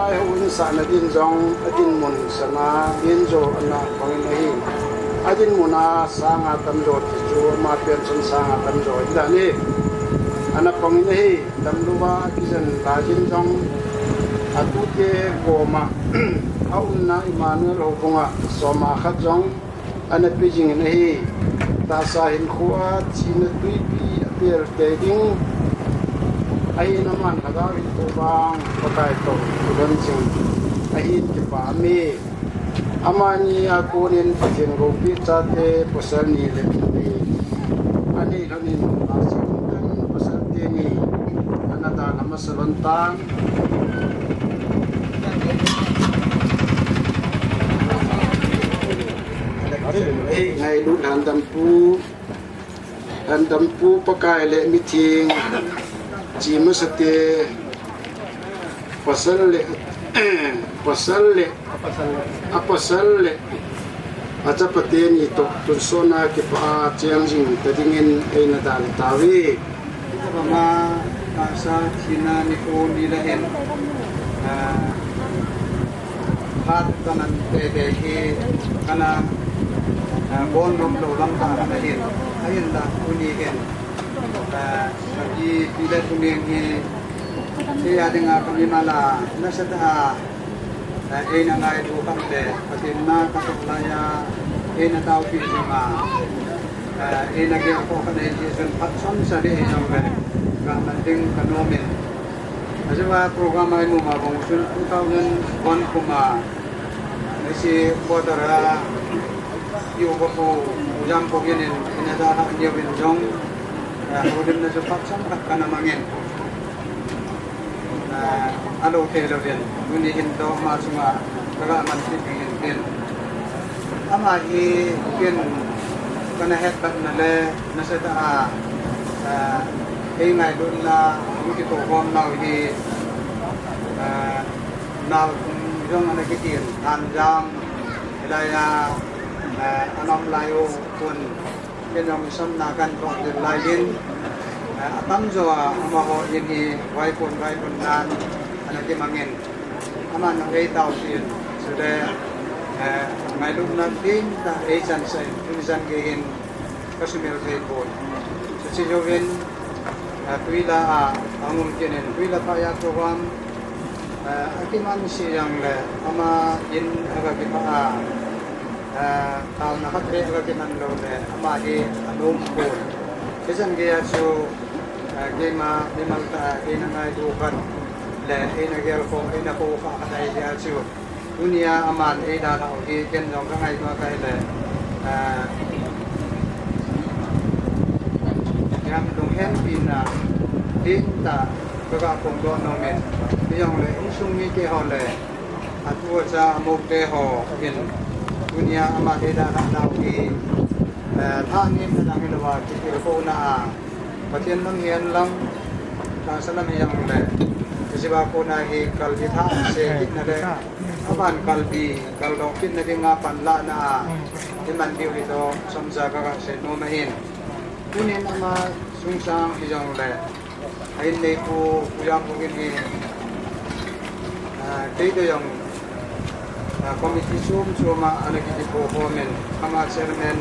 lai hu in sa na din jong adin mun sana din jo ana pangin hi adin muna sanga tam jo ti chu ma pen chun sanga tam jo ida ni ana pangin hi tam luwa kisan lajin jong atu ke koma aunna Emmanuel hobunga soma khat jong ana pijing na hi ta sa hin khuwa china tui pi apel te ding ai naman kadawi to bang pakai to don sing ai ki pa mi amani akunin patin go pi cha te posal ni le ni ani hanin asin kan posal te ni anata namasalontan ngày lúc han đam pu pakai le meeting chỉ mới sẽ pasal le aja paten itu tunsona ke pa changing tadingin ay nadal tawi sama masa Cina ni ko nilahin hat kanan tede ki kana bon rom lo lam ta nahin ayin da unigen di bila kuning ni siya dengan pemimala nasada ina ngai du kam de patin na kasulaya ina tau pi sima ina ge ko kana jesun patson sari ina be ga manting kanomen ajawa program ai mu ma bong sun 2001 kuma nasi bodara yu ko jam ko genen ina da ha nya bin jong udin na cepat sama kana mangin alo television ini hinto masuma kaga man sipin pin ama hi pin kana het bat na le na sa ta ngai dun na ki to hom nau hi nau jong ana ki tin an jam ilaya anom layo kun kenong sam na kan ko de lain atam jo amaho ini wai pun nan ana ke mangin aman nang ei tau sin sudah ngai lum na din ta ei san sai tulisan ge hin kasumir ge boy si joven tuila angun kenen tuila pa ya program akiman si yang le ama in aga ki pa tao na khatre aga ki nan lo le ama hi anum ko kesan ge aso ge ma bimal ta ina ngai du kan le ina ge ko ina ko ka dai ge aso dunia aman e da thau hi ken jong ka ngai ma kai le yam dong hen pin na din ta ka kong do no men yong le sung mi ke ho le atu cha mo te ho ken dunia aman e da thau hi tha ni na ngi lo wa ki ko na patien nang hian lam ta salam yang le siba ko na hi kal bi tha se kit na le aban kal bi kal dong kit na dinga pan la na ti man bi ri do samja ka se no ma hin kunin ama sung sang hi jong le ai le ko yang ko ni te do yang komiti suma ana ki po homen ama chairman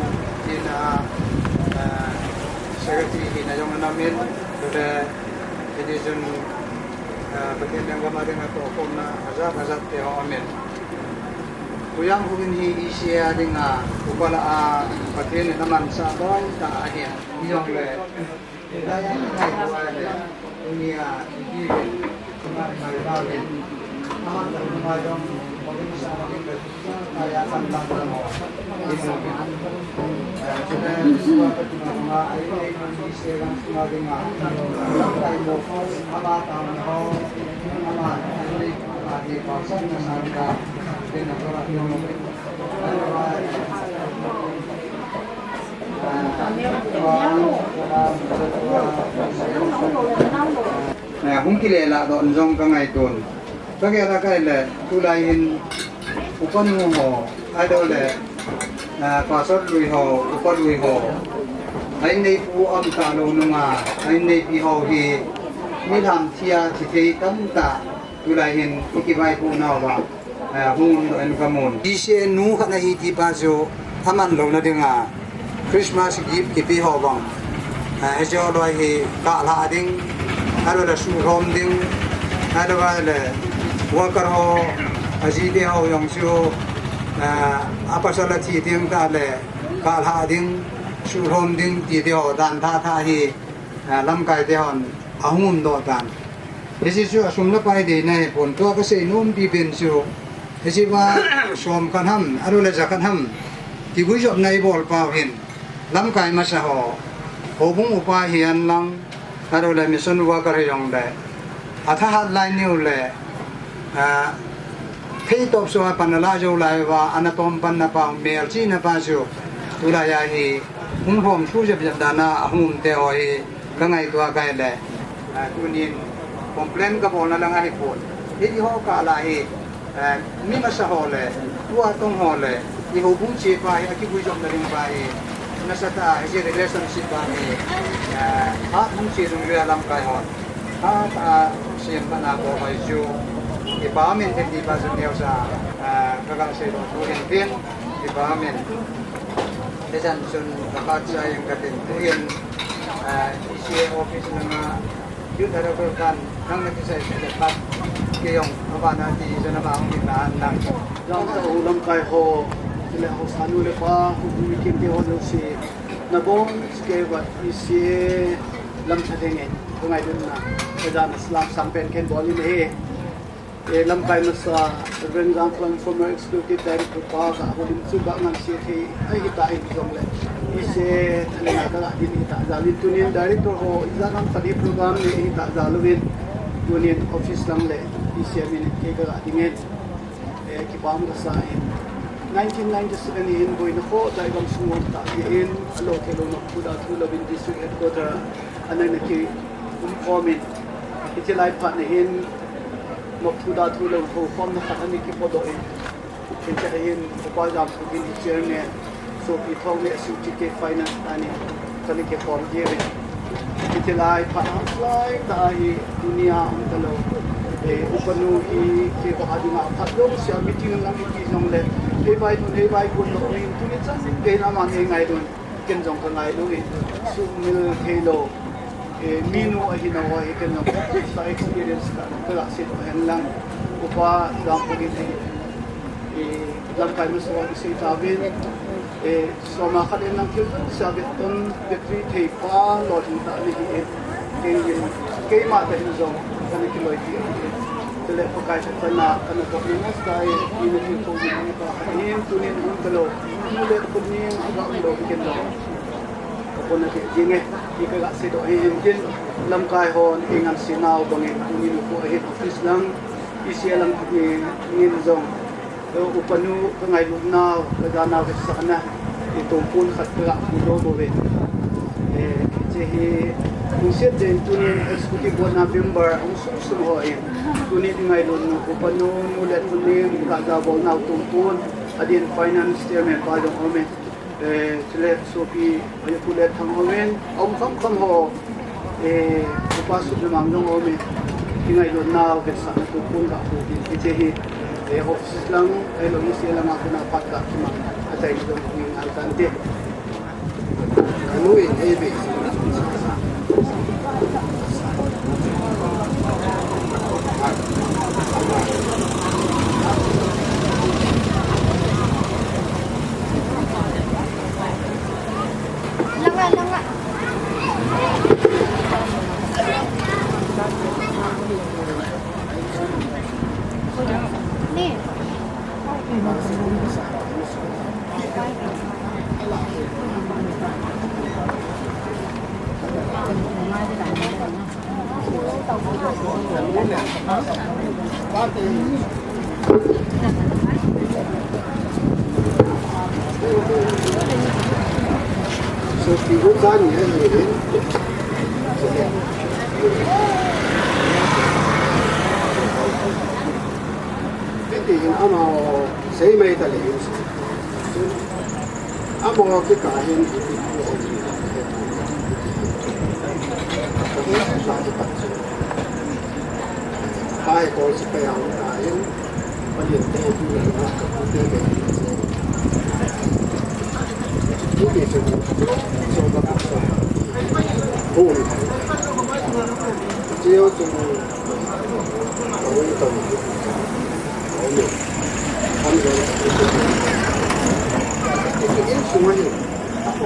ina secretary na yung namin sudah edition bagian yang kemarin atau hukum na azab teo amin kuyang hubin hi isya dinga upala bagian naman sa boy ta ahia iyong le daya ngai buai le dunia ibin kemar malibawin aman terumajong mungkin sa amin kaya kan lang mo sudah semua perjuangan ayat Indonesia yang semakin sampai mau apa tahun mau apa ini di kawasan masyarakat dengan orang yang nah mungkin lah don jong kangai ton bagaimana kaya tulain upon mo ada le pasal lui ho upon lui ho ai nei pu am ta lo nunga ai nei pi ho hi ni tham thia thi thei tam ta tu lai hin ikibai pu na wa hung no en kamon di se nu khana hi ti pa jo thaman lo na dinga Christmas gift ki pi ho bang jo loi hi ka la ding alo la su rom ding alo wa le worker ho aji de ho yong chu apa sala ti ding ta le ka la ding su rom ding ti de ho dan tha tha hi lam kai de hon ahun do dan esi chu asum la pai de nai pon to ka se num pi ben chu esi wa som kan ham alo le zakan ham ti gui job nai bol pa hin lam kai ma sa ho ho bung upa hian lang alo le mission worker yong de atha hat line new le phei top so panala jo lai wa anatom pan na pa mel chi na pa chu tu la ya hi hum hom chu je bi da na hum te ho hi ka ngai tua kai le tu nin complain ka bol na lang ai pon hi ho ka la hi mi ma sa ho le tua tong ho le i ho bung chi pa hi ki bu jom na ring pa hi na sa ta hi relationship ba hi ha bung chi rung ria lam kai ho ha ta siam pa na ko hai ju i ba men ten di ba zu neo sa ka ga se do tu rin bien i ba men te jan sun ka pa cha yang ka ten tu yin ICA office na youth developer kan nang nagkisay sa pat kayong abana di sa nabang ginaan lang yang sa ulam kai ho sila ho sanu le pa humikin di ho lo si nabong skeva isi lam thadenge kungai dun na kedan islam sampen ken boli ne lam kai masa Reverend Gang from former executive director pa ka holim su ba ngan si thi ai hita ai jong le isi thalenga ka din hita zalin tunin director ho izanam study program ne hita zalwin tunin office lang le isi minute ke ka dingen ki pam ka sa 1997 in boy na ko dai bang sumon ta in alo ke lo na puda thula bin district headquarter anay na ki comment itilai pa na hin mo puda thula ho form na khatani ki podo in kinta hin pa jam ko din chairman so itong ne su tike finance ani tani ke form jere itilai pa apply dai dunia ang talo upanu ki ke ko adunga phatlo sia meeting lang ki jong le e bai kun lo in tuni chan ke na ma ngai dun ken jong ka ngai lu su mil thelo minu a hina wa ken no sa experience ka sit hen lang upa dam ko gi lam kai mo so si tabin so ma khaden lang ki sa beton betri thei pa lo din ta ni ke ma ta ni jong kan ki lo ti tele pakai sa na kan ko ni mas kai ni ni ko ni ka hanin tunin un kalo mule ko ni aga lo ken lo ko na ki jinge ikaga se do hin kin lam kai hon ingan sinau bangin tunin ko hit office lang isi lang ni ngin jong upanu kangai lugnaw kaganaw sa kana itumpun khat ka pulo bobe jehi kungsit din tunin executive board na member ang susum ho tunin ngai lun upanu mulet tunin kagabol na tumpun adin finance chairman pa dong ome sile sopi ay kulet thang ome om kham ho upasu namang dong ome ngai lun na ke sa tumpun ka pu jehi office lang lo isi lang ako na patka cuma atay dong ng alcante anuin ebe Langa. Nih. so tigo kan ya ni Jadi ama sei mai ta le ama ke ka hin hai ko sa kaya ang kain paliente ito na mga kapatid hindi so bakit bull siyo itong ito ano ito sumahin ako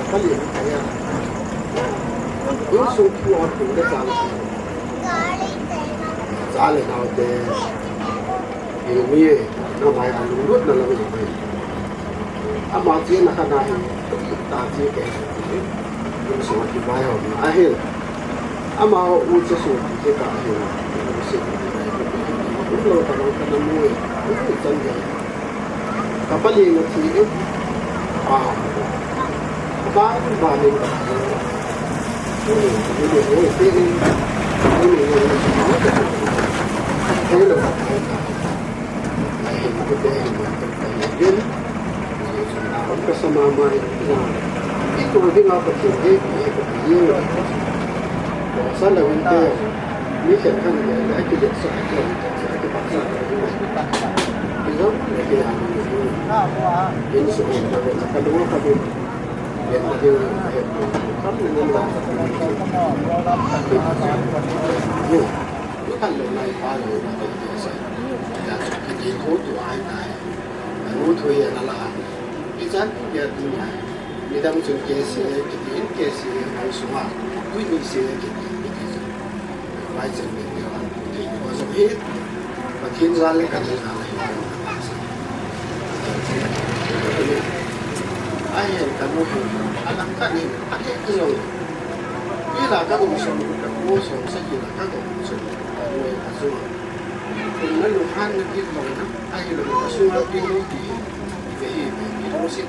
paliente kaya yung suki ko at yung giá lên nào thì người nó phải ăn nuốt là làm gì vậy? Mà chỉ là cái này ta chỉ cái những số thì phải học mà hiểu. Mà u chỉ số thì cả hiểu. Cũng là cái mua cũng chân vậy. Các bạn liền thì ba lên thế là không có sao mà ít tuổi thì ngọc có chuyện gì nhiều sao là vấn đề lý giải hơn là cái điện thoại cái bác sĩ cái đó là cái điện số là cái đúng không cái điện là điều không nên là nhiều cái thằng này phải là cái gì cái gì hỗ trợ ai này hỗ trợ là cái chất giờ thì người ta muốn cái gì cái gì hay số mà quý vị sẽ cái gì phải chuẩn bị nhiều lắm thì có rất hết và thiên gia lên cả thế nào này ai hiện cả một anh đang cắt đi anh hết cái rồi như là các vùng sông các vùng sông sẽ chỉ là các vùng sông người ta xuống thì nó lục han nó biết rồi đó ai là người ta xuống nó đi nó thì về nó sẽ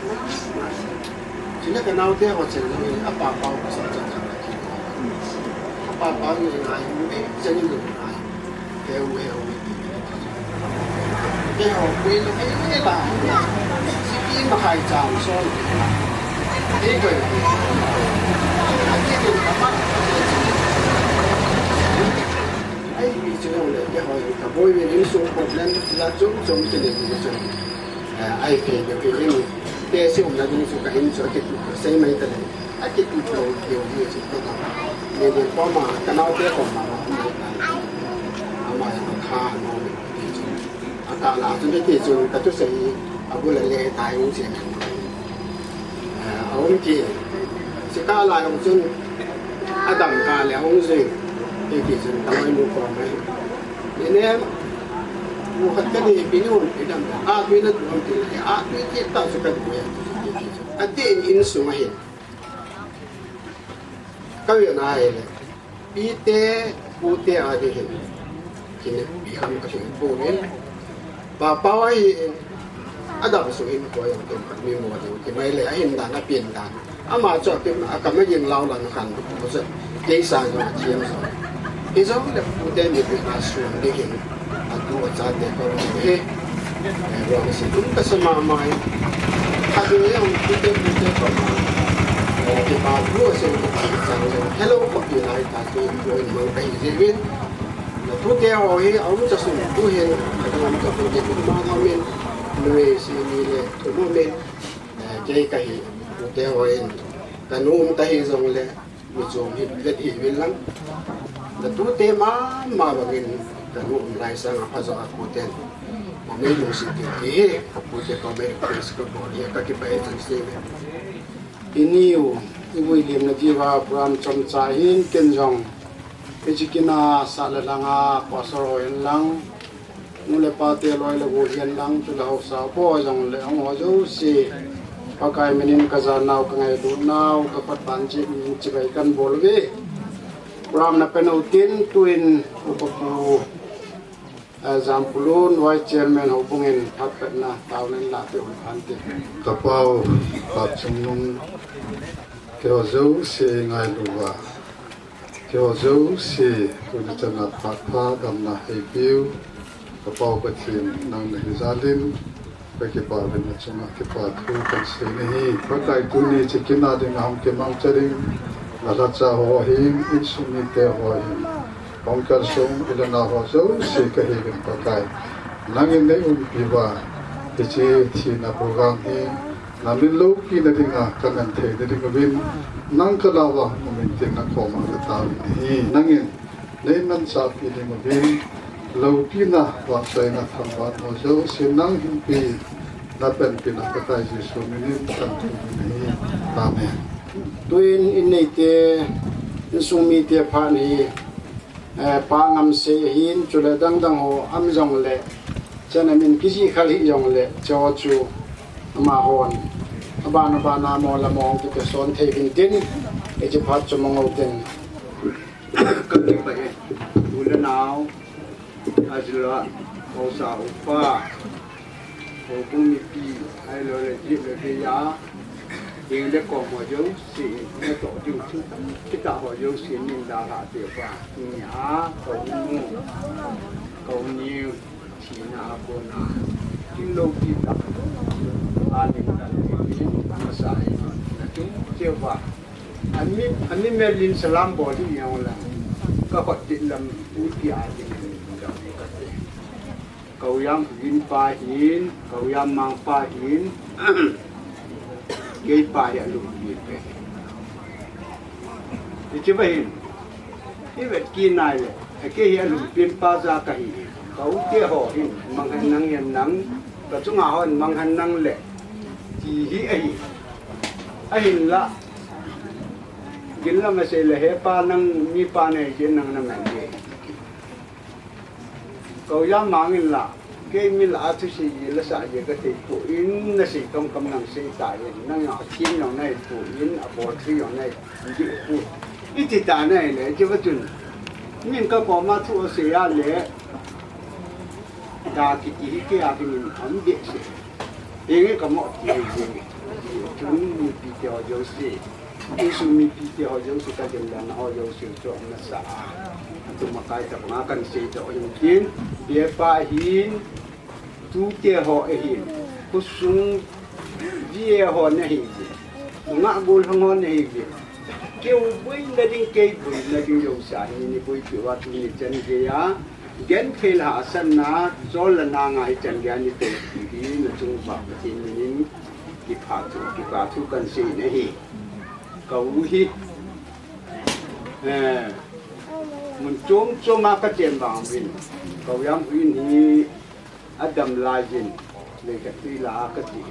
chỉ là cái nào thế họ sẽ nói áp bảo bảo cái sản phẩm áp bảo người này mới chân người này theo cái họ quên cái là cái mà hai chàng son cái người cái người các bạn ai bị chơi rồi cái họ cả bôi về những số một lần là chúng cái này cái chuyện ai thì cái gì cái sự là những số cái hình số cái xây mấy cái này ai cái tụi đầu kiểu như chúng tôi làm nên có mà cái nào thế còn mà nó khá nó cả là chúng cái chuyện cái chút gì aku lele tai ung chen ông chị sẽ cả lại ông chân Adam cả lại ông gì thì chỉ chân tao mua còn mấy nên em mua hết cái này pin luôn cái đằng pin nó cũng thì pin thì tao sẽ cần cái tiền in số mà hiện cái việc này là pin té u té ở đây hiện thì bị không có chuyện bù đến và bao ấy Adam số hình của những cái vật miêu mùa thì mấy lẽ hình đàn nó biến đàn, mà cho cái cầm cái gì lao là nó khăn, nó sẽ dễ sang rồi chiếm rồi. Thì giống như là phụ đề mình bị là xuống đi hình, đua ra để có cái rồi sẽ đúng cái sự mà mai, thay vì ông phụ đề có thì bà đua sẽ rằng hello có gì lại ta thì rồi mình phải gì biết, phụ đề hỏi ông cho xuống đua hình, ông cho phụ đề cũng mà thao miên người xin đi thủ môn lên chơi cái một cái hồi cái nôm tay dùng lên mình dùng hiện vật hiện lắm là tu tế mà bằng cái nôm lại sang apa zo aku ten mấy lúc sự kiện thế aku te có mấy cái sự có gì các cái bài chẳng xem iniu William là gì vào pram trong trái hin kiến rong cái chỉ kina sa là langa pasoro lang mule pate loi la go hian lang tu la sa po jong le ong ho jo si pakai menin ka za naw ka ngai du naw ka pat ban chi min chi bai kan bol ve ram na penau tin tuin upapu zampulun wai chairman ho bungin phat na taw len la te hon khan te kapau pat chungnung kyo zo si ngai luwa kyo zo si tu changa phat pha dam na he piu kapau ka thim nang na hizalin ka ki pa ben na chunga ki pa thu kan se ne hi pakai tu ni chikina ding ham ke mang charing la cha ho him in suni te ho him bong kar song ilana ho zo se ka he gen pakai nangin nei piwa che thi na program hi namin lo ki na dinga kanan the de dinga bin nang kalawa min tin na ko ma ta hi nangin nei man sa pi dinga bin lo ki na wa sai na tham ba no zo se nang hin pi na pen pi na pakai ji so min tan tu ni amen tuin in nei te sumi te pha ni pa ngam se hin chule dang dang ho am jong le chana min kisi khali jong le cho chu ma hon abana mo la mong ki son thei bin tin e je phat chu mong ten ka ti ba e ula naw ajla o sa upa o kumi pi ai lo le ji le ya in le ko mo jo si ne to ju chu ki ta ho jo si min da la te ba nya ko ni chi na ko na tin lo ki ta a ni ta ni ma sa ai na chu che ba an mi melin salam bo di yang la ka ko tin lam u ki a di cầu yam hin pa hin cầu yam mang pa hin cái pa ya lu ni pe thì chứ vậy cái vật kia này cái hiện lu pin pa ra cái cầu kia họ hin mang hành năng hiện năng và chúng họ mang hành năng lệ chỉ hi ai là cái là mà sẽ là hết pa năng mi pa này cái năng năng này cầu yam mang là cái mình là thứ gì là sao vậy cái thì phụ in là gì công công năng xây tại năng nhỏ chín nhỏ này phụ in ở bộ thứ nhỏ này chịu phụ ít thì tại này này chứ bất chừng mình có mà thua xây ra lẽ đã cái thì mình ấm điện gì thế cái mọi chuyện gì chúng mình bị theo dấu gì cái số mình bị theo dấu gì cái chuyện là họ dấu sự cho nó sao tụi mà cái tập mà cần xây cho những kiến để phải hin tu tia họ hin có sung dia họ này hin ngã bùn không họ này hin kêu bui là đinh cây bui là đinh dầu xả ni bui chịu vào tu ni chân kia gen phê là sân na cho là na ngay chân kia ni tê thì là chung bạc thì mình cái phá thu cần xây này hin cầu hi mình chôm mà cái tiền vàng mình cầu yam win hi adam lajin để cái tuy là cái gì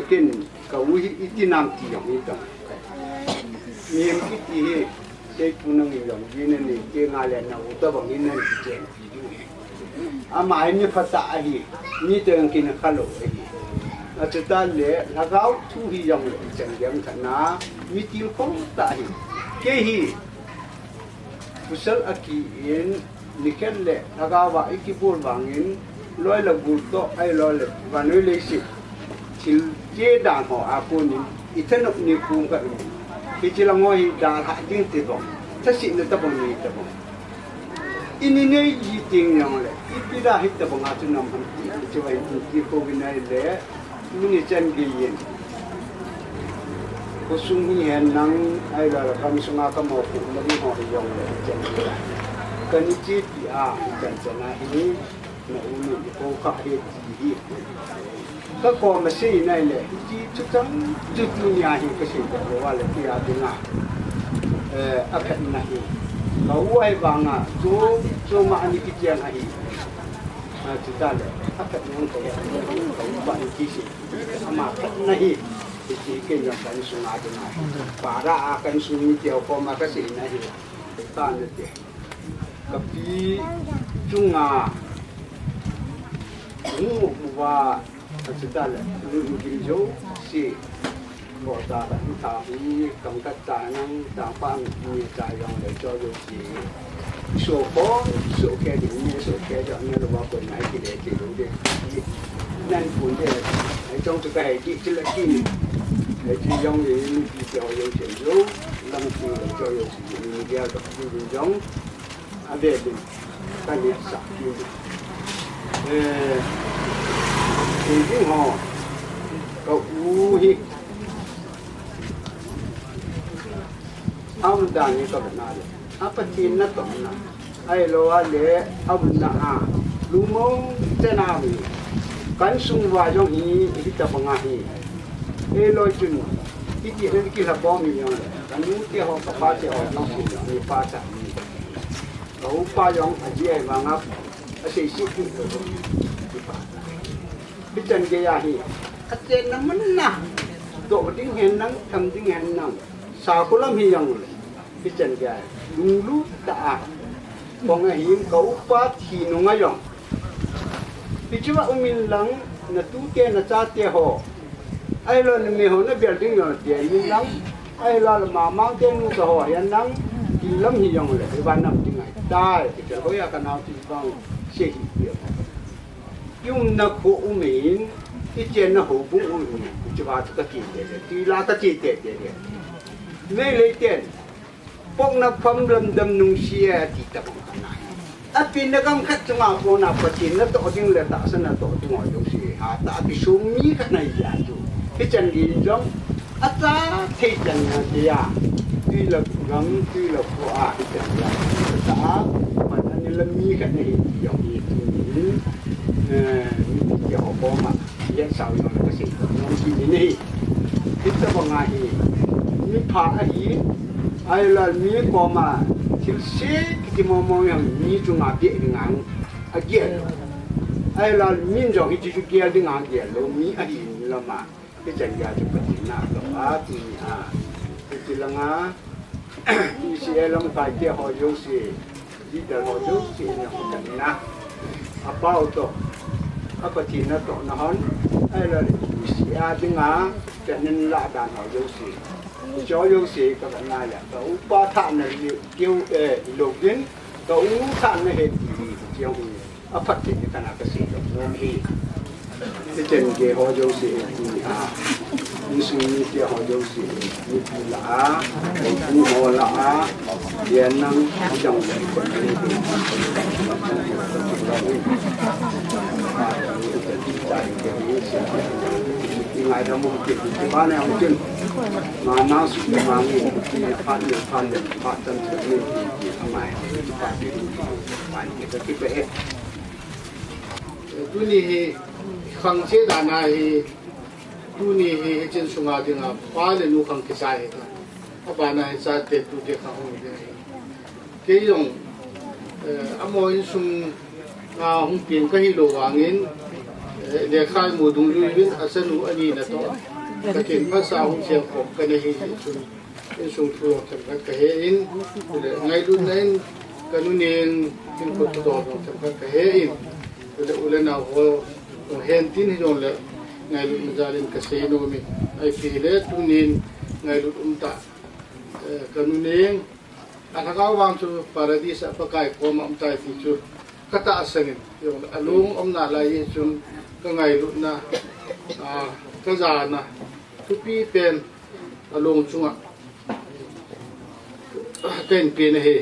cái cầu hi ít nam thì giống như vậy miếng ít thì cái phụ nữ giống như này cái ngày này nó cũng bằng như này chuyện mà anh như phát tài hi như thế cái nó khá lỗ hi chúng ta lẽ là gạo thu hi giống như chẳng giống thằng na như tiêu không tại cái hi pusal akiin nikel le nagawa ikibul bangin loi la bulto ai loi le vanui le si til je dan ho apunin ithenok ni kum ka ki chilangoi da ha ding ti bo ta si ne ta bong ni ta bong ini ne yi ting yang le ipida hit ta bong a chu nam han ti wai ki ko binai le ni chen gi yin có sung nhiên năng ai là kami sunga ka mo ku mari ho yong le chen kan chi ti a kan chana hi na unu ko ka he ji ka ko ma sei nai le ji chu chang chu tu nya hi ka sei ko wa le ti a dinga a khat na hi ka wai ba nga chu ma ani ki chiang a hi chu ta le a khat nang ko ba ni ki si ama khat na hi thì cái nhóm cảnh xuống ai thì này và ra cảnh xuống nhiều con mà cái gì này thì ta được tiền cái gì chung ngủ và chúng ta là lưu kinh dấu gì bỏ ra là chúng ta đi cầm cách tài năng đảm bảo nhiều tài用để cho được gì số có số cái gì như số cái đó như là bao quần này thì để chỉ đủ được nên cũng thế trong cái hệ chỉ là gì để chỉ dùng để cho dùng tiền dấu làm gì để cho dùng tiền kia được dùng giống ở đây thì cái này sạch thì cái họ có u hi am dani ka na le apa tin na to na ai lo ale am na a lu mo te na mi kan sung wa yo hi hi ta pa nga hi e lo chun ki ti ne ki la bo mi yo kan nu ke ho ka pa che ho no si ni pa cha lo pa yong a ji ai ma nga a sei si ki to ki pa bi chan ge ya hi a chen na man na do ding hen nang tham ding hen nang sa ko lam hi yang le bi chan ge lu lu ta a bong a hi ko pa thi nu nga yong bi chu umin lang na tu ke na cha te ho ai lo ni me ho na building yo te ni lang ai lo ma mang te nu ka ho yan nang ki lam hi yang le ba nam ting ai dai ki ke ho ya ka na ti bang she hi ye yung na ko umin i chen na ho bu u ni chu ba ka ki te ti la ka chi te te me le ten pok na pham lam dam nung sia ti ta bang na at pinagam kat nga po na patin na to ding le ta sa na to tungo yung si ha ta bi sumi ka na ya tu kitchen gi jong at ta thei chan na ya ti la gam ti la ko a kitchen ya ta man an le mi ka ni yong yi tu ni mi ya ho po ma yan sao yo ka si no ki ni ti ta ba nga hi mi pha a hi ai la mi ko ma til se ki mo mo yang mi chu nga bi ngang a ge ai la min jo ki chu ge de ngang ge lo mi a hi la ma ke chen ya chu pa ti na lo a ti a ti la nga ti se la ma kai ke ho yo si di da ho yo si na ho ka na a pa o to a pa ti na to na hon ai la si a de nga ke nen la da ho yo si cho yêu sĩ các bạn này là cậu ba thằng này kêu lục đến cậu thằng này hết chiều ở phát triển cái nào cái gì đó ngon hi cái chân kia họ yêu sĩ thì như suy nghĩ kia họ yêu sĩ như là cũng họ là điện năng trong cái ngày đó một chuyện thì ba này ông chân mà nó sự mà người thì phát tâm sự lên thì thằng này phát đi phải cái bé tu ni khang che da na hi tu ni hi chen sunga dinga pa le nu khang ke sai ta ba na sa te tu te khang ho de ke yong amo in sung nga hung pin ka hi lo wangin le khai mu dung lu bin asanu ani na to ka ken pa sa hung che ko ka ne hi sung in sung thu tam ka he in ngai lu nen ka nu nen kin ko to do tam ka he in ule na ho hen tin hi jong le ngai lu majalin ka se no mi ai fi le tu nin ngai lu ta ka nu nen ana ka wang chu paradise pa kai ko ma tai fi chu ka ta asangin yong alung na lai chun ka ngai lu na ka za na tu pi pen alung chunga ken pen he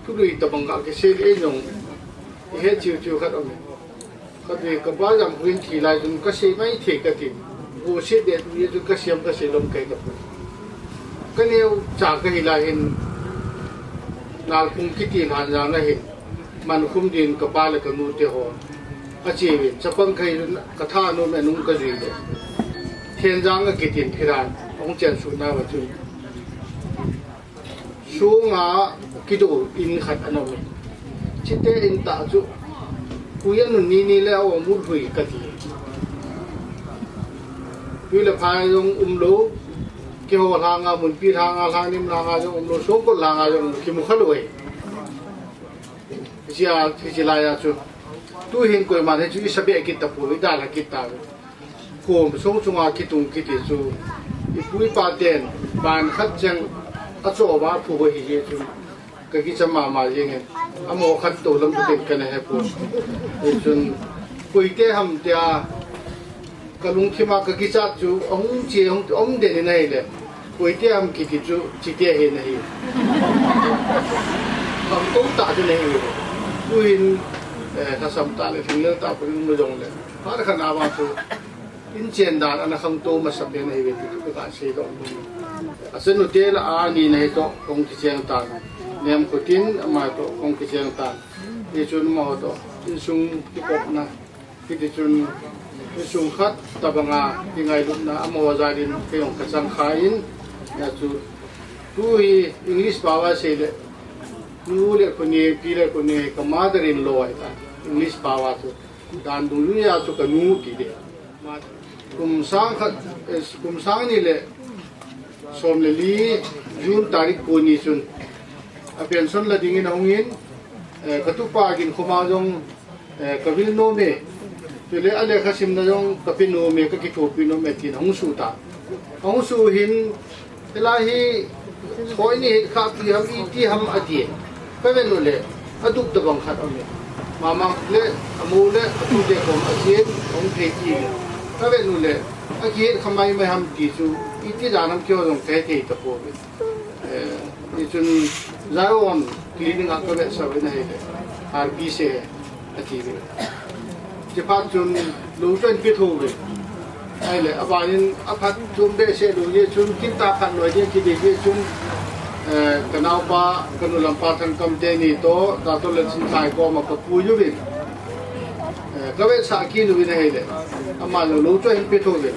tu lui ta bang ka ke se le jong he chiu chiu khat om ka de ka ba jam huin thi lai jun ka se mai the ka ti wo se de ni ju ka siam ka se lom kai ka ka neu cha ka hi la hin nal kum ki ti han ja na hi man khum din ka pa le ka nu te ho a chi wi chapang khai ka tha no me nung ka ji de thiên giang cái tiền phiran ông chen su na wa chu su nga ki do in khat anom chi te in ta chu ku yan nun ni le aw mu hui ka ti wi le phai yong lo ki ho la nga mun pi tha nga lang nim la nga yong lo so ko la nga yong ki mu khaloi ji la ya chu tu hin ko ma ne chu sabe ki ta pu da la ki ta ko so chunga ki tung ki ti chu i pui pa ten ban khat chang a cho ba phu bo hi ye chu ka ki chama ma ye nge amo khat to lam tu ka ne he pu e chun koi te ham tia ka lung thi ma ka ki cha chu ong che ong de ne nei le koi te ham ki chu chi te he nei kam to ta de nei tu in ta sam ta le thing le ta pu no jong le pa kha na ba chu in chen dan ana khang to ma sa pe nei ve ti ka se do asen no te la a ni nei to kong ti cheng tan nem ko tin ma to kong ti cheng tan ni chun ma to in sung ti pop na ti chun in sung khat tabanga ti ngai lu na amo za din ke yong ka chang khain ya chu tu hi english bawa se le tu le ko ni pi le ko ni ka ma darin lo ai ta english bawa tu dan du lu ya chu ka nu ki de ma kum sang ni le som le li jun tarik ko ni chun a pension la ding in hongin ka tu pa gin khoma jong ka vil no me le ale khasim na jong ka pin no me ka ki to pin no me tin hong su ta hong su hin elahi khoi ni kha pi ham I ti ham ati ka ven no le aduk da bang khat ame mama le amu le atu de kom asien hong the ki ka ven no le a ki khamai mai ham ti chu I ti da nam kyo jong te te ta ko be ni chun zaon cleaning up ka be sa be na he har bi se ati be je pa chun lu chen ki thu be ai le abain aphat chum be se lu ye chun kin ta phan loi ye ki de ye chun kanau pa kanulam pa than kam te ni to da to le chin sai ko ma ka pu yu be ka be sa ki lu be na he le ama lu chen ki thu be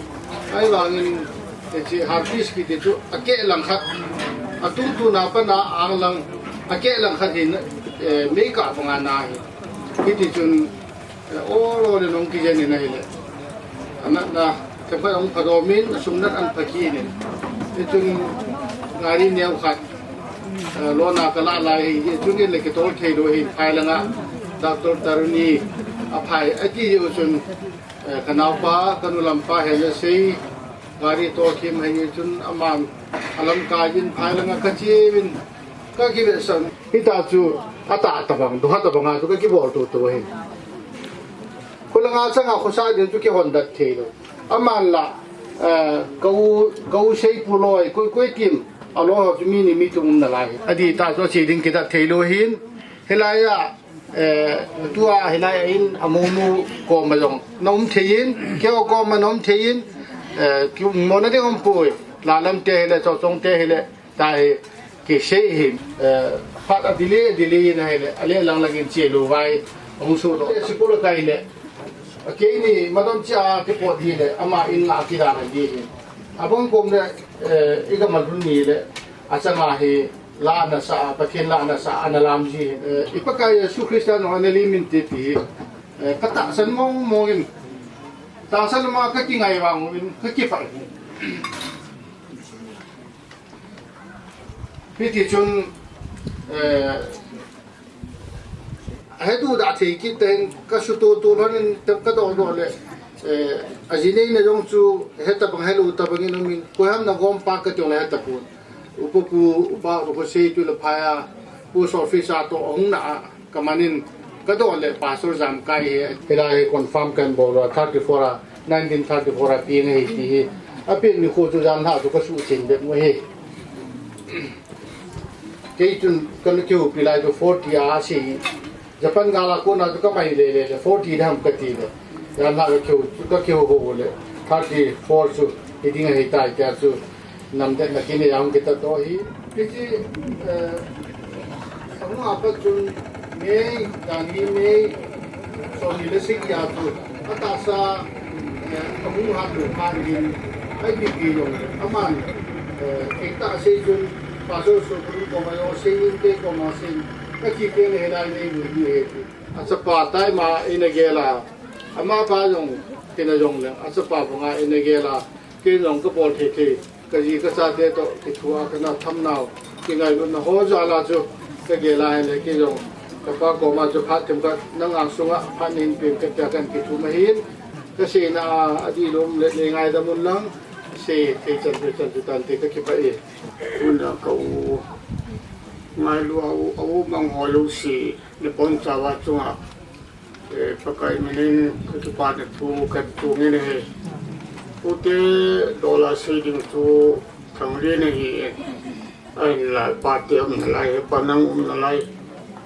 ai wangin ji harpis ki de chu ake lang khat atung tu na pa na ang lang ake lang khat hin me ka panga na hi ki chun o lo le nong ki je ni na hi le ana na te pa ong phadomin sumnat an phaki ni chun ngari neu khat lo na kala lai hi chun le ke tol thei do hi phai langa doctor taruni a phai ati yu chun kanau pa kanulam pa he le sei gari to kim hai chun aman alam ka jin phai langa ka chi win ka ki be san hi ta chu ata ta bang du ha ta bang tu ka ki bol tu to hi kulanga changa khosa din chu ki hon dat thei lo aman la kau sei puloi koi kim alo chu mi ni mi tum na lai adi ta so chi ding ki da thei lo hin helaya tua helaya in amumu ko ma jong nom thein kyo ko ma nom thein kyu mo na de om poi la lam te hele so song te hele tai ki sei hin phat adile na hele ale lang langin che lo vai ong su do sikul kai le ke ni madam cha ke po di le ama in la ki da na di abong kom le iga malun ni le asanga he la na sa pathin la na sa analam ji ipakai su christian no aneli min ti ti kata san mong mongin ta san ma ka ki ngai wang min ka ki fa piti chun hedu da thi ki ten ka su to hanin tam ka do le ajinei na jong chu heta bang helu ta bang in min ko ham na gom pa ka tong la ta pu upu upa ro se tu le phaya pu so office a to ong na kamanin ka do le pa so jam kai he pela he confirm kan bo ro 34 1934 pi ngai ti a pi ni ko chu jam ha to ka su chin be mo he ke chun kan kyu pilai to 40 a si Japan gala ko na ka mai le 40 dham ka ti le ya na ka kyu ho le 34 su iding he ta kya su nam de na kini yang kita to hi ki samu apa chun me dani me so ni le sik ya tu ata sa kamu ha tu ma ni ai bi ki yo aman ekta se chun pa so so ko ma yo se yin te ko ma se ka ki ke ne la ni ni he asa pa tai ma ina gela ama pa jong kina jong le asa pa nga ina gela ke jong ko bol the the ka ji ka sa de to ki thua ka na tham nau ki ngai lu na ho ja la chu ka gela le ki jong ka pa ko ma chu phat tem ka nang ang sunga phan in pim ka ta kan ki thu ma hin ka se na adi lom le ngai da mun lang se te chan tu tan te ka ki pa e un da ko ngai lu au mang ho lu si le pon cha wa chunga pakai minin ka tu pa de tu ka tu nge ne ute dollar saving tu thang le ne hi ai la pa te am na lai pa nang na lai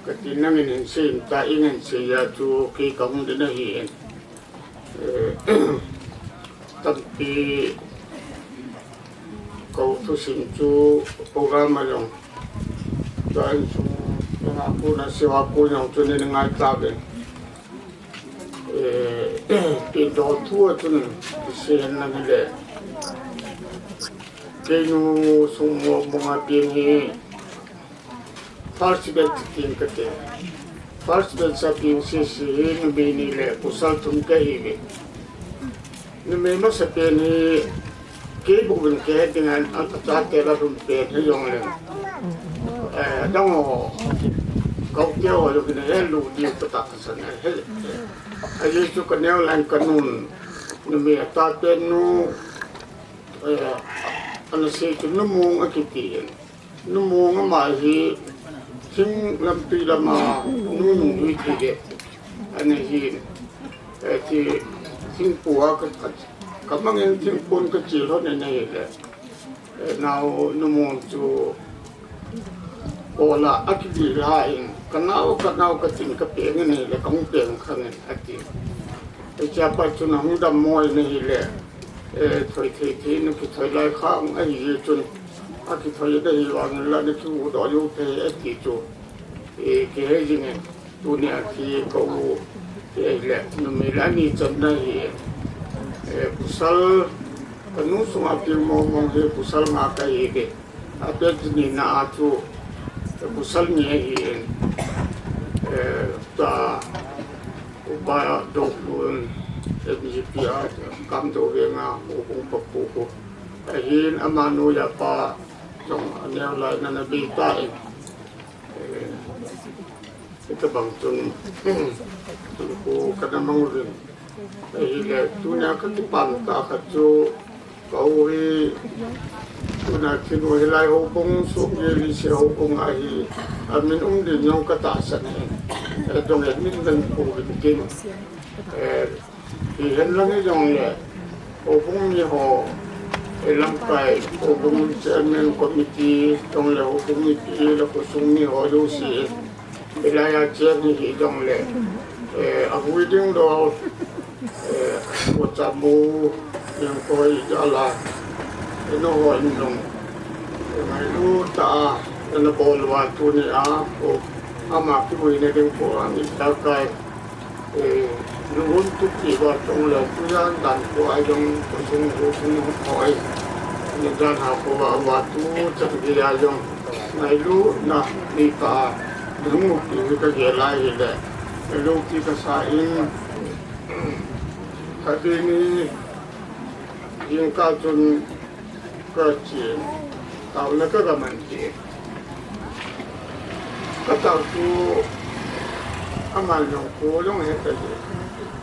ka tin nang in sin ta in se ya tu ki ka hung de ne hi tập đi cầu thu sinh chú program mà dùng cho anh chú những aku na siwa aku yang tu ni dengan tabe di do tua tu ni sen na le kenu semua mengapi ni first bet tin kete first bet sapi sisi ni bini le pusal tum kahi ni memang sepe ni ke bukan ke dengan atas tera tum pe ni yang le dong kau kêu ở cái này lu đi tất cả sản này hết, ai chú cái neo làm kanun, nhưng mà ta tên nu, anh sẽ chúng nó mua ở cái tiền, nó mua ở mà gì, chính làm tùy làm mà nu nuôi gì đấy, anh ấy gì, thì chính phủ cái mang những chính phủ cái chỉ số này đấy, nào nó mua chú ola akidi lain kanau kating kapeng ni le kong peng khang ati e chapa chuna hudam moi ni le thoi thi nu ki thoi lai khang ai yi chun aki thoi dai wang la ni chu do yu te ati chu e ke he jing tu ni aki ko e le nu me la ni cham na hi pusal kanu sunga pi mo he pusal ma ka ye de apet ni na chu pusal ni hi ta upaya dokun MGPR kam do venga upung papu hin amanu ya pa jong anel lai na bi ta itu bang tun ko kana mangurin le tunya ka tupan ta ka chu kau hi tuna kinu hilai hopung suk ye li se hopung ai amin din nyong kata san dong le min dan ko kin hi hen lang ye jong le hopung ni ho elam kai hopung chairman committee dong le hopung ni pi la ko sung ni ho yo si ilaya chair ni hi dong le a wedding do ko chamu yang koi jala ino ho indong mai lu ta na bol wa tu ni a ko ama ki mo ne ding ko ani ta kai lu hun tu ki wa tong le tu yan dan ko ai dong ko sung ko sung ho khoi ni dan ha ko wa tu cha ki ya jong mai lu na ni ta lu ki ka ge la hi le lu ki ka sa in ka ti ni yin ka chun cơ chiến tạo là các cái vấn đề các tạo tu các màn dùng cố dùng hết cái gì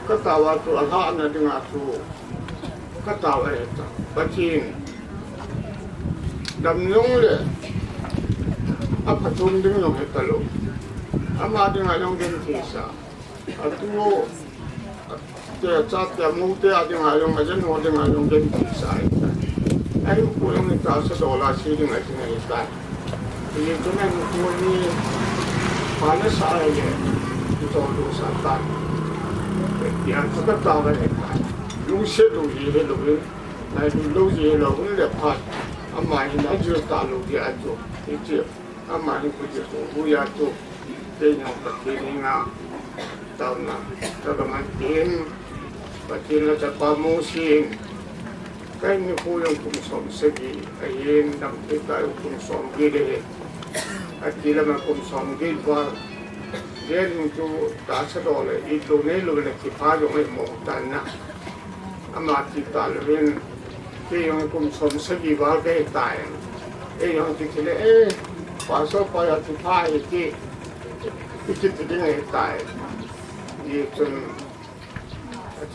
các tạo vào tu ăn hàng là tiếng tu các tạo ấy ta bất chiến đầm nhungเลยáp dụng tiếng dùng hết cái luôn mà tiếng dùng cái gì sao tu cái chắc cái mưu cái tiếng dùng cái dân họ tiếng dùng cái gì sao ai cũng có những cái số đô la xí những cái này ta thì chúng mình cũng đi phá nó sai rồi cho đủ sản phẩm thì anh sẽ bắt đầu với lúc xếp lúc gì hết lúc này lúc gì là cũng đẹp thật mà hiện tại chưa ta lúc gì ăn chỗ thì chưa mà hiện bây giờ cũng vui ăn chỗ cái nhau cái gì nào tao là cho cái mặt tiền và tiền là cho ba mô xin cái như khu yang cũng sống sẽ gì ai yên đăng ký cái cũng sống gì đấy ai chỉ là mà cũng sống gì qua gen tu ta sẽ đó là ít lâu nay lâu là chỉ phá dụng cái mồm tan na mà chỉ ta là bên cái yang cũng sống sẽ gì vào cái tài cái yang chỉ là phá số phá là chỉ phá cái cái tài gì chân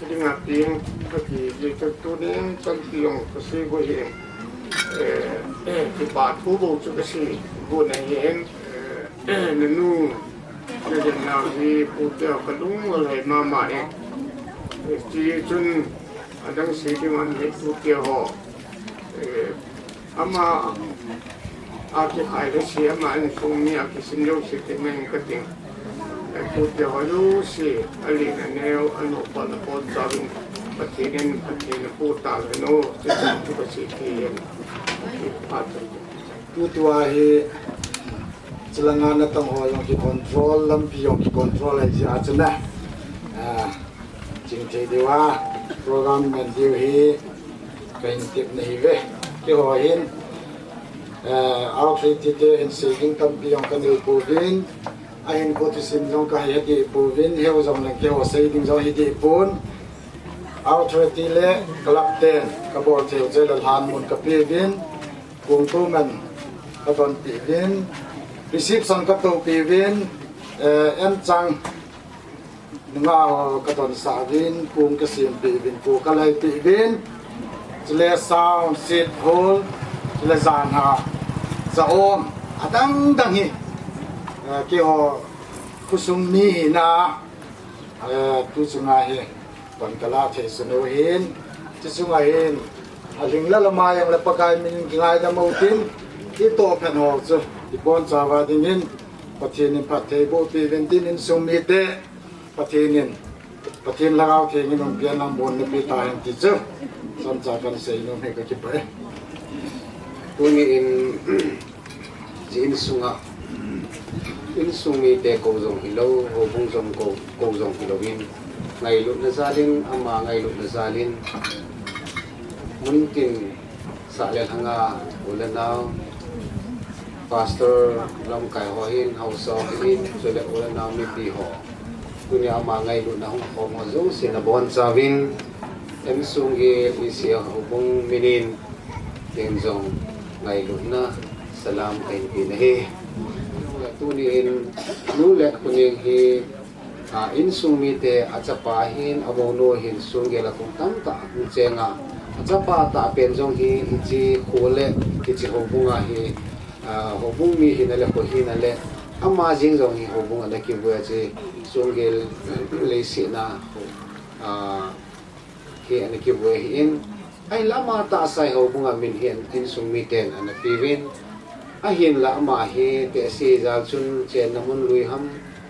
jadi ngapain pergi itu ni tentang kesih goyang di batu bau juga sih goyang nenu jadi nabi putih kalung oleh mama jadi cun ada sih di mana putih ho ama aku hari sih ama ni sumi aku sendiri sih temen keting putih halu si alina neo anu pada pot jaring ประเทศนี้ประเทศพูดต่างกันโน้จะจับที่ประเทศที่อาจจะ tua hi celangan na tang ho yang ki control lam pi yang ki control ai si achna jing thei dewa program men diu hi kain tip nei ve ki ho hin out ti te in seeking tam pi yang kan ru pu vin a hin ko ti sim jong ka hi ti pu vin he ho jong lang ke ho sei ding jong hi ti pun authority le club ten ka bor theu je la han mun ka pi vin kung tu man ka ton pi vin receive son ka to pi vin em chang nga ka ton sa vin kung ka sim pi vin ku ka lai pi vin le sound sit hole le zan ha za om adang dang hi ki ho kusum mi na tu sunga hi kon kala the sunu hin tu sunga hin aling la lama yang la pakai min ngai da mautin ti to phan ho chu ti bon chawa dingin pathin in pathe bo pi ventin in sumi te pathin lagaw the ngin ong pian ang bon ni pi ta han ti chu sam cha kan sei no me ka ki pa Kuni in in sunga in sumi te ko zong hilo ho bung zong ko zong hilo in ngai lu na zalin ama ngai lu na zalin mungkin sa le hanga ulan now pastor lam kai ho hin house of in so le ulan now mi pi ho kuni ama ngai lu na hong ko mo zo sinabon savin em sungi isia ho bung minin ten zong ngai lu na salam kay pinahi tu ni in nule kuning hi in sumi te achapahin abono hin sungela kung tamta chenga achapa ta penjong hi ichi khole ichi hobunga hi hobung mi hinale ko hinale ama jing jong hi hobunga na ki bua che sungel le sina hi an ki bua hin ai lama ta sai hobunga min hin in sumi ten an pivin ahin la ma hi te si zal chun chen namun lui ham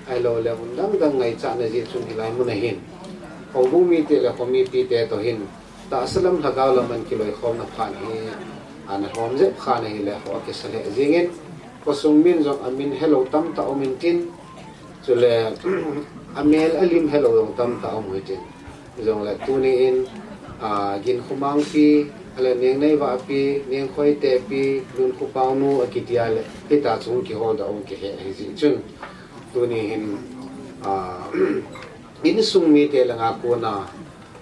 ai lo le mun dang ngai cha na ji chun hilai mun hin ho bu mi te la ko mi pi te to hin ta salam lagaw la man kiloi khom na phan hi an hom je kha na hi le ho ke sale jingin ko sung min jong amin hello tam ta omin tin chule amel alim hello jong tam ta om hitin jong la tu ni in gin khumang pi ale neng nei wa pi neng khoi te pi lun khu pau nu akitia le hita chung ki hol da om ki he ji chun tu ni hin in sung mi te langa ko na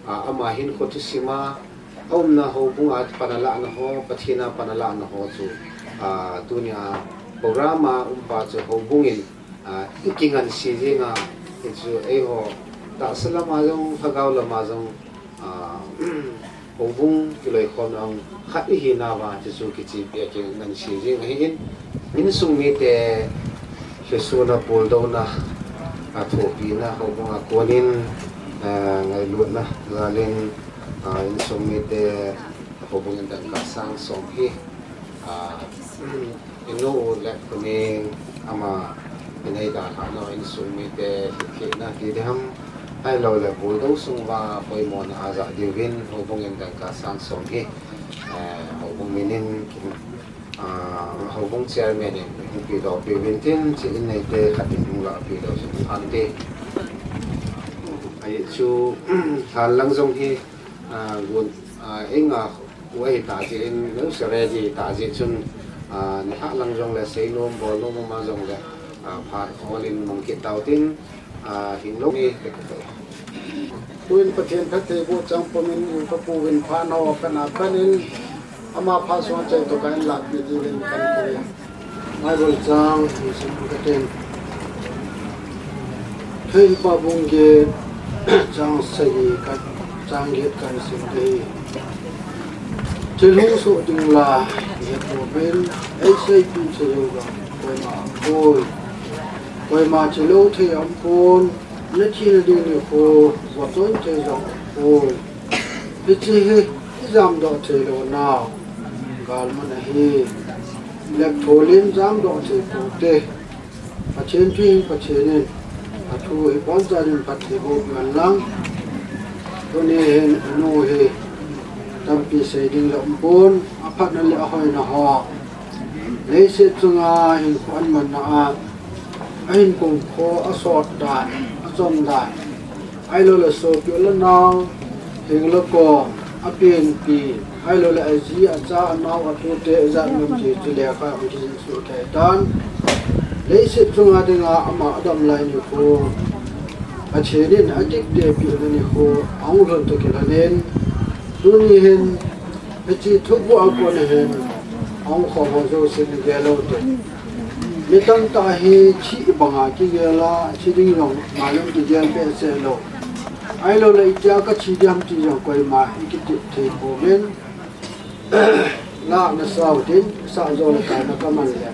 ama hin ko tu sima om na ho bunga panala na ho pathina panala na ho chu tu ni programa pa chu ho bungin ikingan si jinga chu e ho ta salama jong phagaw lama jong hobung kiloi khon ang khat hi na wa chu ki chi pe ke nan si jing hi in sung mi te hesu na pol do na a tho pi na hobung a konin ngai lu na galin in sung mi te hobung in dan ka sang song hi in no le kuni ama inai da ha no in sung mi te ki na ki de ham ai lo le bul do sung wa poi mon aza divin hobung in dan ka sang song hi hobung minin hobung chairman in pi do pi vintin chi in nei te khatin la pi do su an te ai chu hal lang jong hi gun enga wei ta ji in no sare ji ta ji chun ni ha lang jong le sei nom bo nom ma jong le pha olin mong ki tau tin hin lo ni tuin pathian phathe bo chang pomin in pa pu win pha no kana kanin ama pha so chai to kan lak pi ji len kan ko mai bol chang ni sim pathian thei pa bung ge chang sai ka chang ge kan sim de chelu so ding la ye po ben ai sai pi chelu ga koi ma chelu the am pon le chi de ni ko wa ton che jong oi pi chi he jam do che lo na gal man hi le tholin jam do che ko te pa chen phi pa chen ni a thu e pon cha rin pa the bo gan lang ตัวนี้เห็นนู่เฮตั้งปีเสดิงลมบุญอภัทนั่นเลยหอยนะฮะเลยเสจงาเห็นควันมันนะเห็นกงโคอสอดได้อจอมได้ไอ้เราเลยสอบอยู่แล้วน้องเห็นแล้วก็อเปลี่ยนปีไอ้เราเลยไอ้จีอาจารย์น้องอตัวเตะจันนมจีจุเลียข้าวิธีสุดท้ายดันเลยเสจงาดึงอามาดำลายนี่โคอาเชนินอาทิตย์เดียปีนี่โคเอาเรื่องตัวเกี่ยวกับตัวนี้เห็นไอ้จีทุกวันก่อนเห็นเอาของเขาจะสิ่งเดียวเลยไม่ต้องตาเฮชีบังอาจีเกล่าชีดิ้งลงมาลงที่เดียวเป็นเซลล์ไอ้เราเลยจะก็ชีดิ้งที่จะคอยมาอีกทีเทปเมนล่านักสาวดินสาวโจรกันนักมันเลย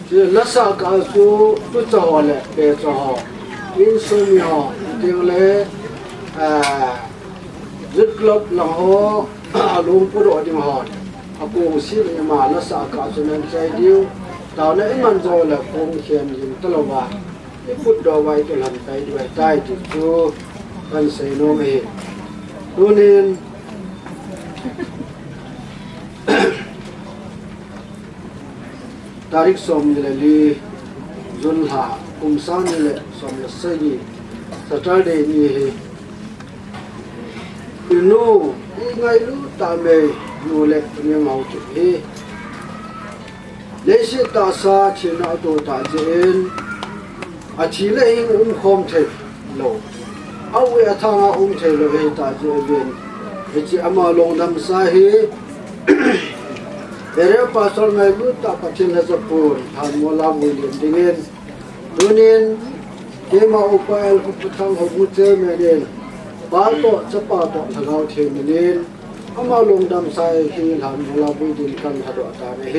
ที่นักสาวก็สู้ตัวเจ้าเลยเป็นเจ้าอินสุมิฮะที่เลยยึดกลับหลังหัวอารมณ์ผู้โดดดิ่งหอดอากูสิเรียมาและสากาศนั้นใจเดียวตอนนี้มันโจละคงเขียนยิงตลอดว่าพุทธเอาไว้ตัวหลังไปด้วยใต้ที่ตัวกันเสนอเมตัวนี้ตาริกสมเลยลีจุนหาคุมสานเลยสมละเสกีสตาร์เดย์นี่นูไงรู้ตามเมย์นูเล็กเนี่ยมาจุดเฮเลเซตาซาชินาตัวตาเจนอาชีเลหิงคอมเทโลเอาเวทางเทโลเฮตาเจเวนเฮจิอามาลงดำซาเฮเอเรปาสอลไงรู้ตาปัจเจนจะพูดทานมลาวิลิมดิเงินตัวนี้เกมาอุปเอลกุปทังหบุเจเมเดนบาลโตจะปาโตทางเราเทมินินอามาลงดำไซที่หลานเราบุดินกันหัดตาเฮ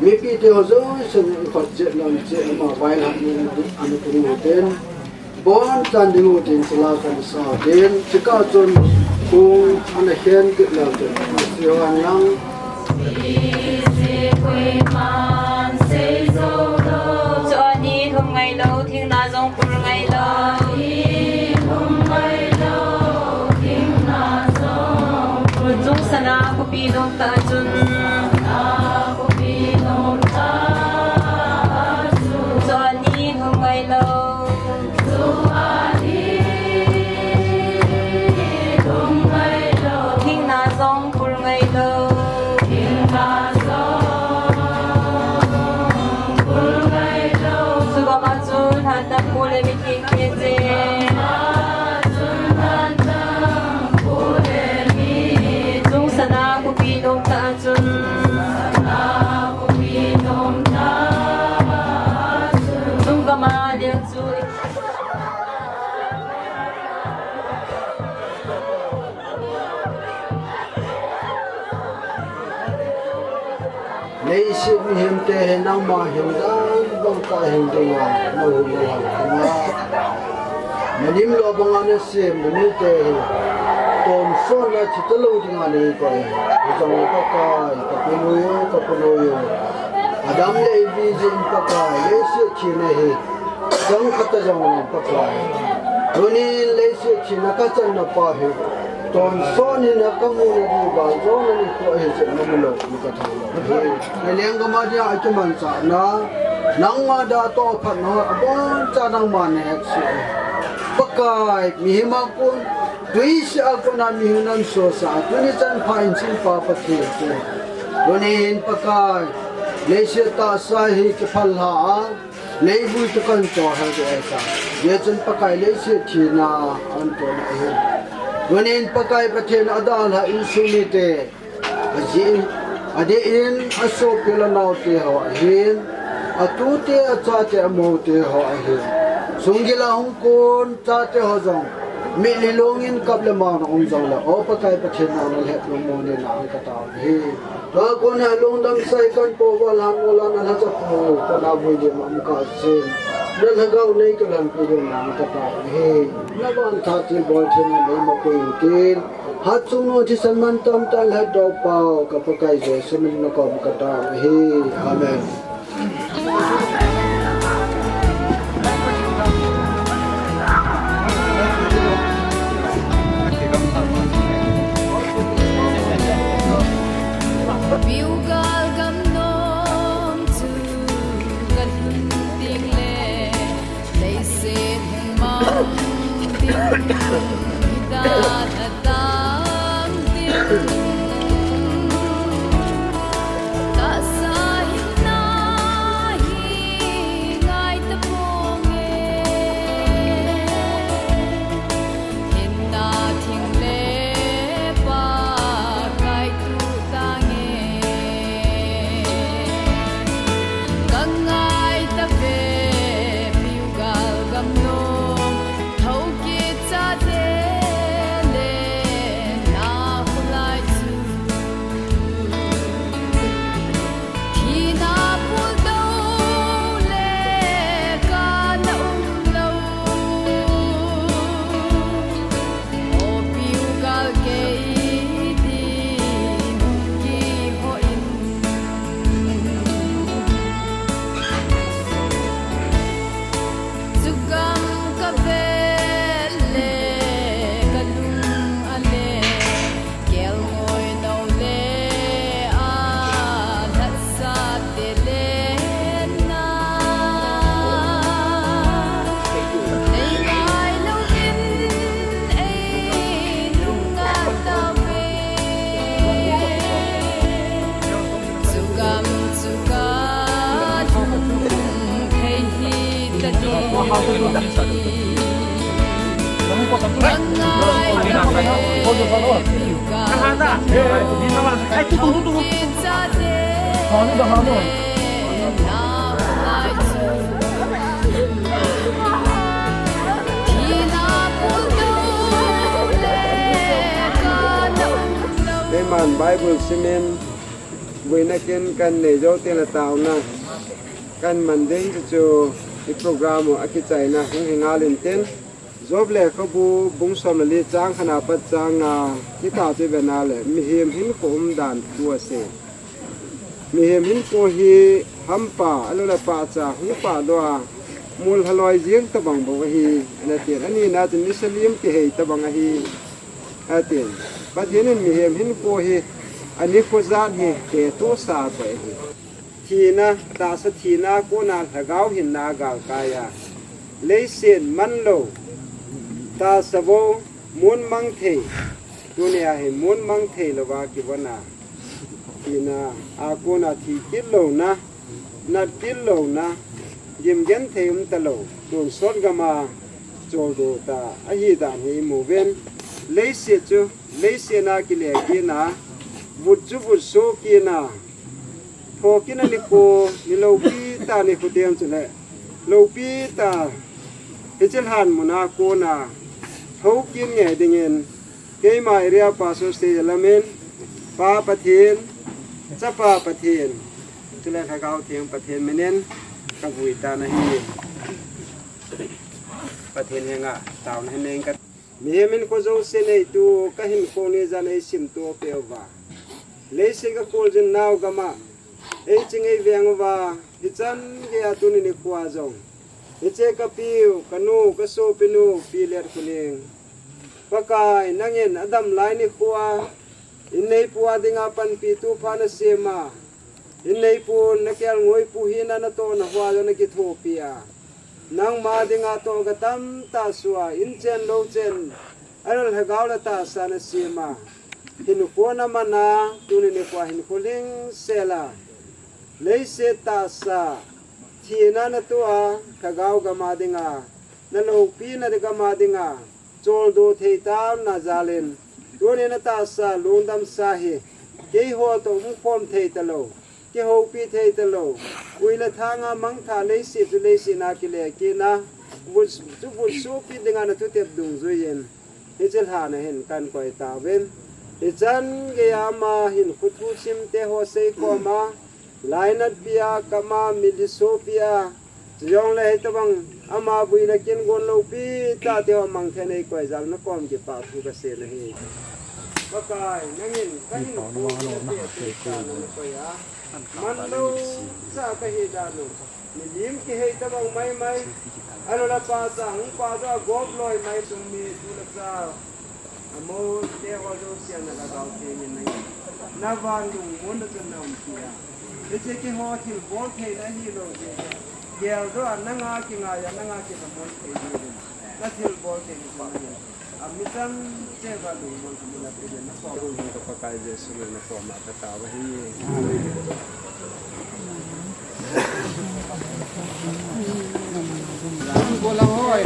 มีปีเดียวจะเสนอขัดเจริญเจมาไว้หลังนี้อันเป็นหัวเด่นบอนจันดิหัวเด่นสลากันสาวเด่นจิก้าจนคงอันเห็นกิจแล้วเด่นเสียวันนั่งจอนี้ทำไงเราทิ้งนาจงปุ่นไงเราจุงสนาคุปีดงตาจุนจอนี้ทำไงเราทิ้งนาจงปุ่นไงเราสุกมาจุนหันตะพูเลมิทิ้งเจสนาคุปีนมตาจุนจุงกมาเลี้ยงจุยในสิ่งเห็นแต่เห็นน้ำมาเห็นด้านบังกาเห็นตัวเราหัวหัวมันยิ่งเราบังอันเสียมันนี่แต่ตอนส่วนละชิตลูจงานนี้ก็จังก็กายกับปุโยกับปุโยอาดัมเลยวิจินปะกายเลเสชินเฮจังขัดจังปะกายตัวนี้เลเสชินกัจจันนปะเฮตอนส่วนนี้นักมูลดีบาจงนี่ก็เฮจะนมุลมุกทางในเลี้ยงก็มาที่อาจจะมันสานะนังมาดาโตพันนะบอนจานังมาเนกสิปะกายมีมากุนด้วยสิอากุนามีนันโซสาตัวนี้จันพายสินปาปะเทียตัวนี้เห็นปะกายเลเชตาสาหิกพัลหาเลบุตกันโตหะเดซ่าเยจันปะกายเลเชทีนาอันโตนะเฮตัวนี้ปะกายประเทศอาดาลอินสุนิเตอจินอเดอินอโซเปลนาวเตหะเฮนอตูเตอจาเตอโมเตหะเฮสุงกิลาฮุงโกนจาเตหะจงมีลิลงอินกับเลมานะองจังละโอปะกายประเทศนานะเฮลงโมเนนะกะตาเฮตะกุนฮะลงดังไซกันโปวะลานโมลานะละจะโพตะลาบุยมะมุกาเซนเดลกาวเนกลันปุยนะกะตาเฮนะบันทาติบอเทนะเลมะกุยตินฮัตซุโนทิสันมันตัมตัลฮะดอปาวกะปะกายเจสมินนะกอมกะตาเฮอาเมน Cái màn Bible Simen với na ken kan ne jo te la tao na kan man ding chu cái program ở cái chạy na hung hinga lên ten job le ko bu bung som la li chang khana pat chang cái ta che be na le mi hem hin ko dan tu se mi hem hin ko hi hampa alo la pa cha hu pa do mul haloi jing ta bang bo hi na te ani na tin muslim ke he ta bang hi atin bắt hiến mi hem hin ko hi ani ko zan hi ke to sa ba hi thi na ta sa thi na ko na thagau hin na gal kaya lấy sen man lo ta sabo muốn mang thề dunia hi muốn mang thề lo ba ki bana thi na a ko na thi kit lo na kit lo na gim gen thề ta lo don sot gama chol do ta a hi dan hi mu ven lấy se chu lấy se na ki le ki na vut so ki na tho ki na ni ko ni lo pi ta ni ko dem chu le lo pi ta he chen han mu na ko na thau kin nge ding en ke mai ria pa so se lamen pa pathin cha pa pathin chu le kha gao thieng pathin menen ka vui ta na hi pathin henga taw na neng ka mi min ko zo se nei tu ka hin ko ni za nei sim to pe wa le se ka ko jin naw gama e ching ei veng wa hi chan ge atu ni kwa zo e che ka piu ka nu ka so pinu pi ler kuning pakai nangin adam lai ni kwa in nei puwa dinga pan pi tu pha na sema in nei pu na kel ngoi pu hi na to na hwa zo na ki tho pia nang ma dinga to ga tam ta suwa in chen lo chen aral ha gaw la ta sa na sima hin ko na mana tu ni kwa hin ko ling sela lei se ta sa thina na to a ka gaw ga ma dinga na lo pi na de ga ma dinga chol do thei ta na zalen tu ni na ta sa lundam sa hi ke ho to mu pom thei ta lo ke ho pi thei ta lo ui la thanga mang tha le si tu le si na ki le ki na vu su pi dinga na tu te dung zu yen he chel ha na hen kan koi ta ven he chan ge ya ma hin khu thu sim te ho sei ko ma lainat pia kama milisopia yong le ta bang ama bui na kin gon lo pi ta te ho mang the nei koi jal na kom ki pa thu ka se na hi pakai nangin kahin ko te ta na ko ya man lo sa ka hi da lo ni lim ki he ta bang mai ano la pa sa hung pa do gob loi mai sum mi tu la sa amo te ho do sia na ga ga te ni nai na van lu mon na chen na um sia e che ki ho thil bo the na hi lo je gel do na nga ki nga ya na nga ki ta mon the ni na thil bo te ni pa ni amitan che va lu mon tu la te na ko ru ni to pa kai je su na ko ma ta ta wa hi bola hoy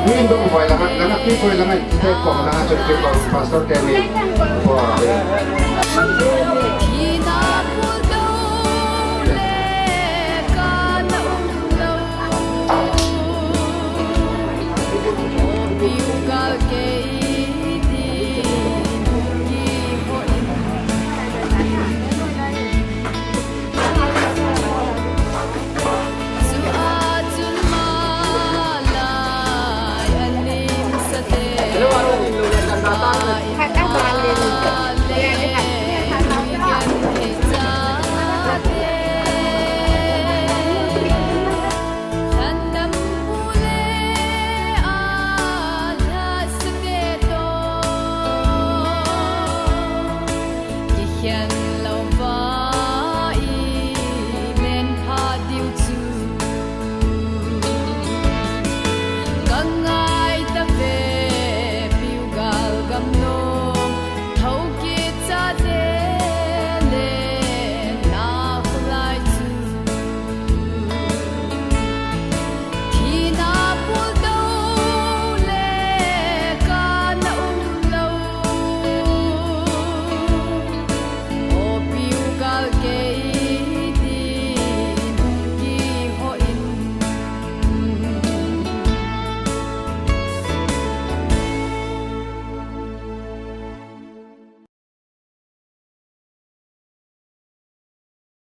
Ini untuk boleh langat, langat ni boleh langat. Kita kau langat jadi kau pastor kini. Wah. Amen.